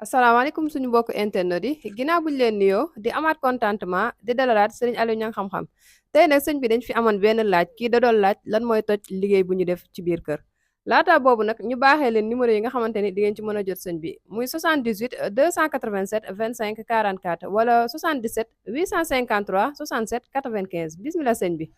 asalaamaaleykum suñu mbokk internet yi ginnaaw buñu leen nuyoo di amaat contentement di dalalaat sëriñ Aliou Niang xam-xam tey nag sëñ bi dañ fi amoon benn laaj kii da doon laaj lan mooy toj liggéey bu ñu def ci biir kër laata boobu nag ñu baaxee leen numéro yi nga xamante ni di ngeen ci mën a jot sëñ bi muy 78 287 25 44 wala 77 853 67 95 bismillah sëñ bi.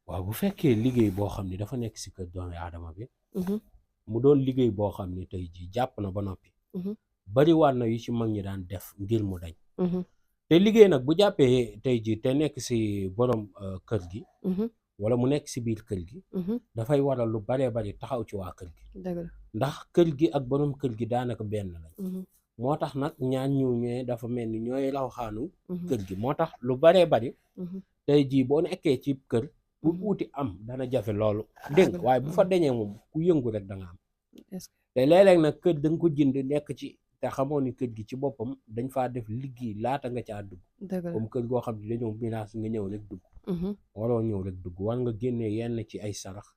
waaw bu fekkee liggéey boo xam ne dafa nekk si kër doomu aadama bi Mhm, mu doon liggéey boo xam ne tey jii jàpp na ba noppi mhm, bari waat na yu ci mag ñi daan def ngir mu dañ mhm, te liggéey nag bu jàppee tey jii te nekk si borom kër gi mhm, wala mu nekk si biir kër gi mhm. dafay waral lu baree bari taxaw ci waa kër gi dëgg la. ndax kër gi ak borom kër gi daanaka benn lañ Mhm, moo tax nag ñaan ñu ñëwee dafa mel ni ñooy raw xaanu mhm, kër gi moo tax lu baree bari mhm, tey jii boo nekkee ci kër pour mhm. uuti am dana jafe loolu dégg nga waaye bu fa deñee moom ku yëngu rek da nga am est-ce te léeg-léeg nag kër da nga ko jënd nekk ci te xamoo ni kër gi ci boppam dañ faa def liggéey laata nga caa dugg que dëgg la. comme kër goo xam ne dañoo minaas nga ñëw rek dugg Mhm, waroo ñëw rek dugg war nga génnee yenn ci ay sarax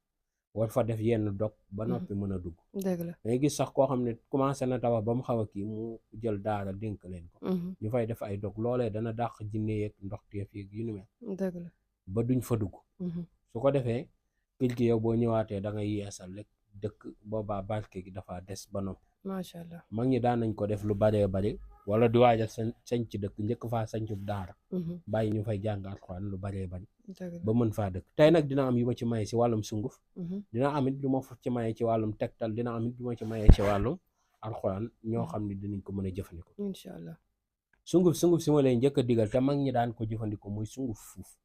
war fa def yenn dog ba mhm. noppi mën a dugg dëgg la. dangay gis sax koo xam ne commencé na tabax ba mu xaw a kii mu jël daara dénk leen ko Mhm, ñu fay def ay dog loolee dana dàq jinne yeeg ndox teef yeeg yu ni mel dëgg la. ba duñ fa dugg Mhm, su ko defee kër gi yow boo ñëwaatee da ngay yeesal rek dëkk boobaa barke gi dafa des ba noppi macha allah. mag ñi daan nañ ko def lu baree bari wala di waajal sañ ci dëkk njëkk faa sañcub daara Mhm, bàyyi ñu fay jàng alxuraan lu baree bari dëgg la. ba mën faa dëkk tey nag dina am yu ma ci maye ci wàllum sunguf Mhm, dina am it lu ma ci maye ci wàllum tegtal dina am it lu ma ci maye ci wàllum alxuraan ñoo xam ne dinañ ko mën a jëfandikoo incha allah. sunguf si ma lay njëkk a digal te mag ñi daan ko jëfandikoo muy sunguf fuuf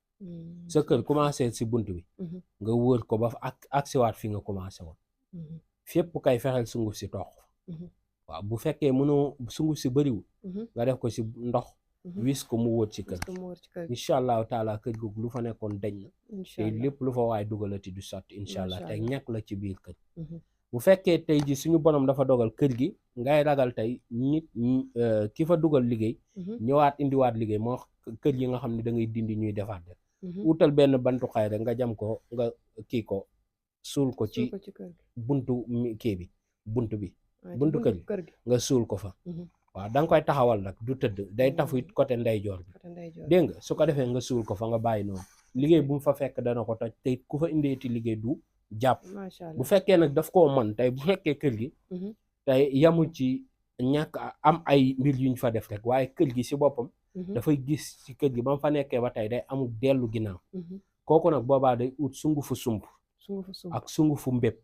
sa kër commencé si bunt bi Mhm, nga wër ko ba ak siwaat fi nga commencé woon mhm, fépp kay fexeel sunguf si toq mhm, waaw bu fekkee mënoo sunguf si bëriwul mhm, nga def ko si ndox mhm. wis ko mu wóot ci kër Est-ce que gi mu wër ci kër gi. incha allahu taala kër googu lu fa nekkoon dañ na incha te allah. lépp lu fa waay dugalati du sotti incha allah Macha te allah. ñàkk la ci biir kër Mhm, bu fekkee tey ji suñu borom dafa dogal kër gi ngay ragal tey nit ki fa dugal liggéey mhm, ñëwaat indiwaat liggéey moo kër yi nga xam ne da ngay dindi ñuy defaat rek mhm. utal benn bantuxaay rek nga jam ko nga kii ko suul ko Suul ci ko ci kër gi. buntu kii bi bunt bi Ah, ci buntu kër gi kër gi. nga suul ko fa Mhm, waaw da nga koy taxawal nag du tëdd day tafu it côté ndeyjoor bi côté ndeyjoor. dégg nga su ko defee nga suul ko fa nga bàyyi noonu liggéey bu mu fa fekk dana ko toj te it ku fa indeeti liggéey du jàpp macha bu allah. fekkee nag daf koo mën tey bu fekkee kër gi Mhm, tey yamul ci ñàkk am ay mbir yuñ fa def rek waaye kër gi si boppam mhm, dafay gis ci kër gi ba mu fa nekkee ba tey day amul dellu ginnaaw mhm. kooku nag boobaa day ut sungufu sump Sungufu sump. ak sungufu mbépp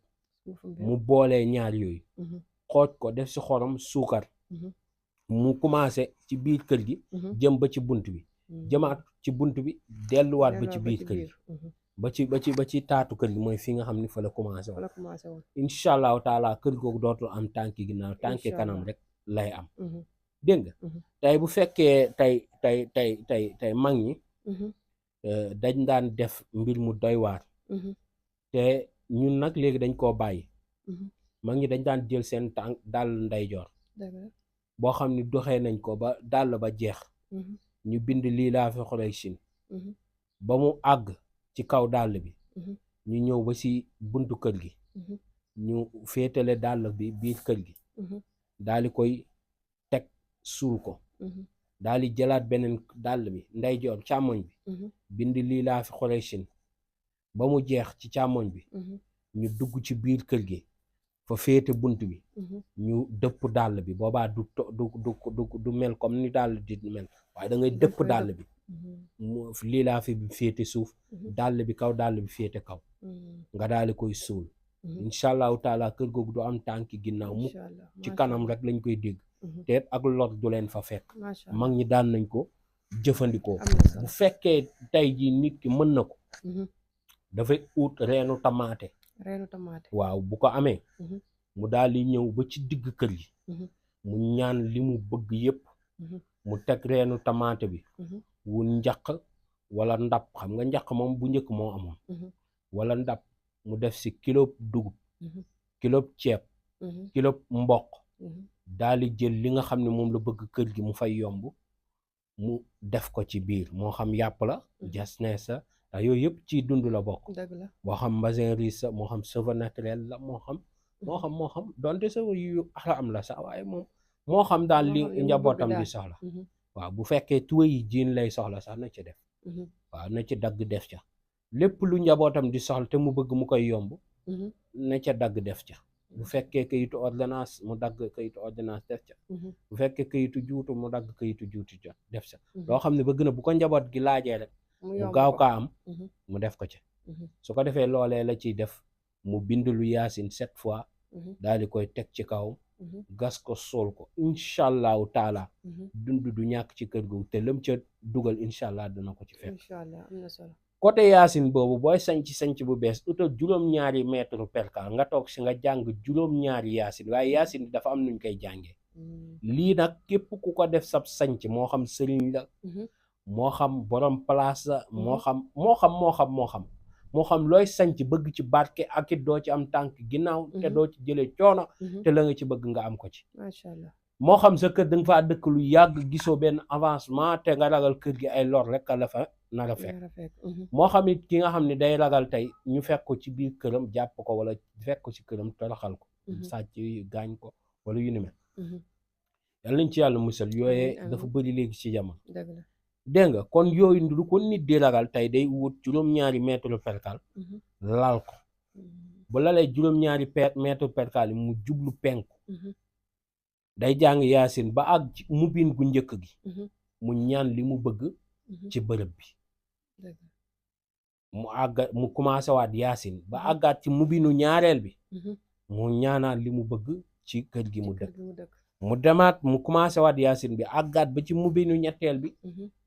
Sungufu mbéy. mu boolee ñaar yooyu Mhm, xooj ko def si xorom suukar mhm, mu commencé ci biir kër gi mhm, jëm ba ci bunt bi mhm. jëmaat ci bunt bi delluwaat ba ci Delloo biir kër gi Mhm. ba ci taatu kër gi mooy fi nga xam ni fa la commencé woon Wala commencé woon. incha allahu taala kër googu dootul am tànki ginnaaw tànki Incha kanam allah. rek lay am Mhm, dégg nga mhm, tey bu fekkee tey mag ñi mhm, dañ daan def mbir mu doy waar mhm, te ñun nag léegi dañ koo bàyyi mhm. mag ñi dañ daan jël seen tànk dàll ndeyjoor Dëgg la. boo xam ni doxee nañ ko ba dàll ba jeex Mhm, ñu bind lii laa fi xolay sin mhm, ba mu àgg ci kaw dàll bi mhm, ñu ñëw ba ci buntu kër gi mhm, ñu féetale dàll bi biir kër gi mhm, daal di koy teg suul ko mhm, daal di jëlaat beneen dàll bi ndeyjoor càmmoñ bi mhm, bind lii laa fi xolay sin ba mu jeex ci càmmoñ bi mhm, ñu dugg ci biir kër gi fa féete bunt bi mhm. ñu dëpp dàll bi boobaa du mel comme ni dàll di mel waaye da ngay dëpp koy dàll dëpp. bi Mhm, mu lii laa fi féete suuf mhm, dàll bi kaw dàll bi féete kaw mhm, nga daal di koy suul mhm. incha allahu taala kër googu du am tànki ginnaaw mukk Incha allah. ci Macha kanam allah. rek lañ koy dégg Mhm, te ak lor du leen fa fekk macha allah. mag ñi daan nañ ko jëfandikoo Am na bu solo. fekkee tey ji nit ki mën na ko Mhm. dafay ut reenu tamaate Reenu tamaate. waaw bu ko amee Mhm, mu daal di ñëw ba ci digg kër gi mhm, mu ñaan li mu bëgg yépp mhm, mu teg reenu tamaate bi mhm, wu njaq wala ndab xam nga njaq moom bu njëkk moo amoon mhm, wala ndab mu def si kilo dugub mhm, kilo ceeb mhm, kilo mboq mhm. daal di jël li nga xam ne moom la bëgg kër gi mu fay yomb mu def ko ci biir moo xam yàpp la jasnees sa ndax yooyu yëpp ci dund la bokk Dëgg la. moo xam mbasin riche sa moo xam cheveux naturel la moo xam donte cheveux yu xaram la sax waaye moom moo xam daal moo li xam li mu bëgg njabootam di daal. soxla waaw bu fekkee tuwe yi jiin lay soxla sax na ci def waaw na ci dagg def ca lépp lu njabootam di soxla te mu bëgg mu koy yomb na ca dagg def ca bu fekkee kayitu ordonnance mu dagg kayitu ordonnance def ca bu fekkee kayitu juutu mu dagg kayitu juutu ca def ca loo xam ne bëgg na bu ko njaboot gi laajee rek mu gaaw kaa am mu def ko ca su ko defee loolee la ciy def mu bind lu yaasin 7 fois daal di koy teg ci kaw gas ko sool ko incha allahu taala dund du ñàkk ci kër gu te lëm ca dugal incha allah dana ko ci fekk. incha allah am na solo. côté yaasin boobu booy sanc bu bees utal juróom-ñaari mètre percal nga toog si nga jàng juróom-ñaari yaasin waaye yaasin dafa am nuñ koy jàngee lii nag képp ku ko def sab sanc moo xam sëriñ la moo xam borom place la moo xam looy sanc bëgg ci barke ak it doo ci am tànk ginnaaw te doo ci jëlee coono te la nga ci bëgg nga am ko ci macha allah. moo xam sa kër da nga faa dëkk lu yàgg gisoo benn avancement te nga ragal kër gi ay lor rek la fa nar a fekk moo xam it ki nga xam ne day ragal tey ñu fekk ko ci biir këram jàpp ko wala fekk ko ci këram toroxal ko sàcc gaañ ko wala yu ni mel yàlla nañ ci yàlla musal yooyee dafa bëri léegi ci jamono dégg nga kon yooyu du ko nit di ragal tey day wut juróom-ñaari mètre percal lal ko bu lalee juróom-ñaari mètre percal yi mu jublu penku day jàng yaasin ba ak mubin gu njëkk gi mu ñaan li mu bëgg ci bërëb bi mu àggat mu commencé waat yaasin ba àggaat ci mubinu ñaareel bi mu ñaanaat li mu bëgg ci kër gi mu dëkk mu demaat mu commencé waat yaasin bi àggaat ba ci mubinu ñetteel bi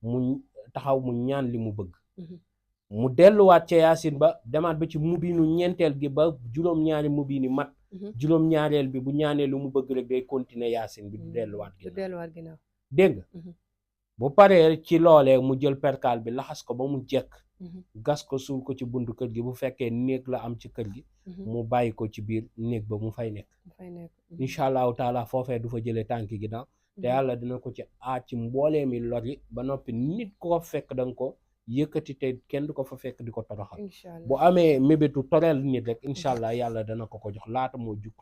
mu taxaw mu ñaan li mu bëgg mu delluwaat ca yaasin ba demaat ba ci mubinu ñeenteel gi ba juróom-ñaari mubini mat juróom-ñaareel bi bu ñaanee lu mu bëgg rek day continuer yaasin bi du delluwaat ginnaaw dégg nga bu paree ci loolee mu jël perkaal bi laxas ko ba mu jekk gas ko suul ko ci buntu kër gi bu fekkee néeg la am ci kër gi mu bàyyi ko ci biir néeg ba mu fay nekk incha allahu taala foofee du fa jëlee tànki ginnaaw te yàlla dina ko ci aar ci mboolee mi lor yi ba noppi nit ko fekk danga ko yëkkati te kenn du ko fa fekk di ko toroxal bu amee mébétu toreel nit rek incha allah yàlla dana ko ko jox laata moo jug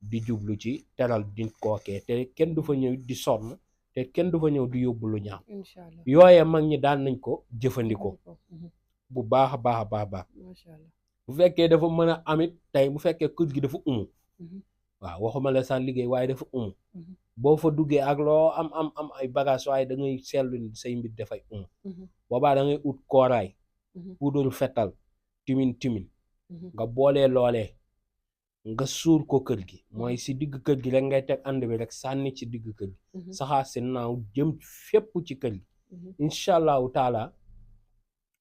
di jublu ci teral nit kookee te kenn du fa ñëw di sonn te kenn du fa ñëw di yóbbu lu ñaaw yooye mag ñi daan nañ ko jëfandikoo bu baax a baax a baax bu fekkee dafa mën a amit tey bu fekkee kër gi dafa umu waaw waxuma la sax liggéey waaye dafa umu boo fa duggee ak loo am ay bagage waaye da ngay seetlu ni say mbir dafay boobaa da ngay ut kooraay puudaru fetal timin nga boolee loolee nga suur ko kër gi mooy si digg kër gi rek ngay teg ànd bi rek sànni ci digg kër gi saxaar si naaw jëm fépp ci kër gi incha allahu taala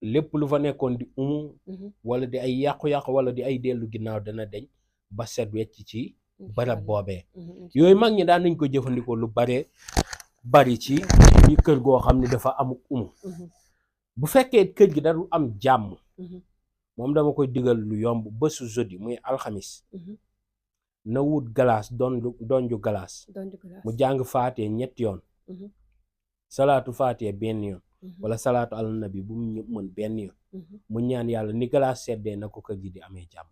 lépp lu fa nekkoon di wala di ay yàqu-yàqu wala di ay dellu ginnaaw dana deñ ba set wecc ci barab boobee yooyu mag ñi daan nañ ko jëfandikoo lu bari ci biir kër goo xam ne dafa amuk bu fekkee kër gi dañu am jàmm moom dama koy digal lu yomb bésu jeudi muy alxamis na wut galaas donju galaas mu jàng faatee 3 yoon salaatu faatee 1 yoon wala salaatu ala nabi bu mu mën 1 yoon mu ñaan yàlla ni galaas seddee na ko kër gi di amee jàmm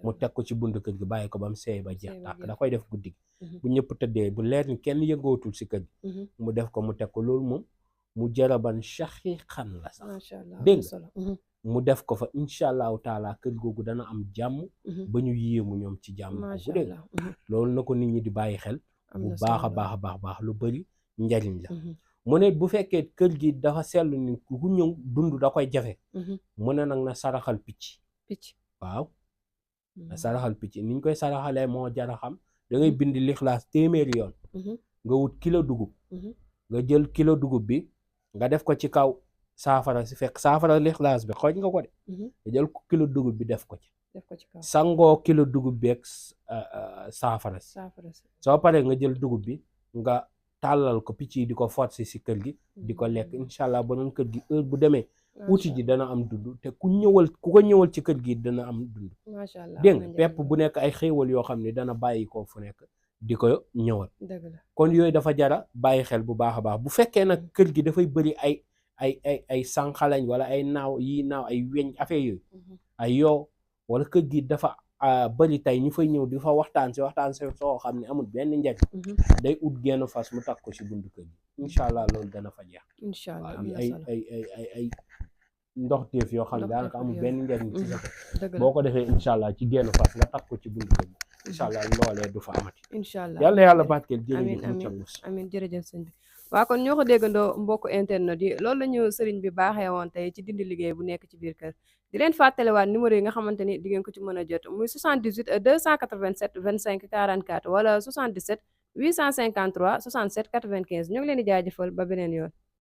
mu teg ko ci buntu kër gi bàyyi ko ba mu seey ba jeex tàkk da koy def guddi gi bu ñëpp tëddee bu leer ni kenn yëngootul si kër gi mu def ko mu teg ko loolu moom mu jaraban shaqiqan la sax dégg nga mu def ko fa incha allahu taala kër googu dana am jàmm ba ñu yéemu ñoom ci jàmm bu dégg loolu na ko nit ñi di bàyyi xel bu baax a baax lu bari njariñ la mu ne bu fekkee kër gi dafa seetlu ni ku ñëw dund da koy jafe mu ne nag na saraxal picc waaw na saraxal picc ni ñu koy saraxalee moo jara xam da ngay bind lixlaas 100 yoon nga wut kilo dugub nga jël kilo dugub bi nga def ko ci kaw saafara si fekk saafara lixlaas bi xooj nga ko de nga jël kilo dugub bi def ko ci sangoo kilo dugub bi ak saafara si soo paree nga jël dugub bi nga tàllal ko picc yi di ko forcer si kër gi di ko lekk incha allah ba noonu kër gi heure bu demee uti ji dana am dund te ku ko ñëwal ci kër gi dana am dund dégg nga pepp bu nekk ay xéewal yoo xam ne dana bàyyi ko fu nekk di ko ñëwal kon yooyu dafa jara bàyyi xel bu baax a baax bu fekkee nag kër gi dafay bëri ay sànqalañ wala ay naaw ay weñ affaire yooyu ay yoo wala kër gi dafa bëri tey ñu fay ñëw di fa waxtaan si soo xam ne amul benn njariñ day ut genn fas mu takk ko si buntu kër gi incha allah loolu dana fa jeex. incha allah waaw am na ay solo. ay ndoxteef yoo xam ne daanaka amul benn njariñ ci sa dëgg la boo ko defee incha allah ci genn fas nga takk ko ci buntu kër gi incha allah loolee du fa amati. incha allah yàlla barkeel amiin jërëjëf amiin amiin jërëjëf sëñ bi. waa kon ñoo ko déggandoo mbokku internet yi loolu la ñu sëriñ bi baaxee woon tey ci dindi liggéey bu nekk ci biir kër di leen fàttalewaat numéro yi nga xamante ni di ngeen ko ci mën a jot muy 78 287 25 44 wala 77 853 67 95 ñu ngi leen di jaajëfal ba beneen yoon.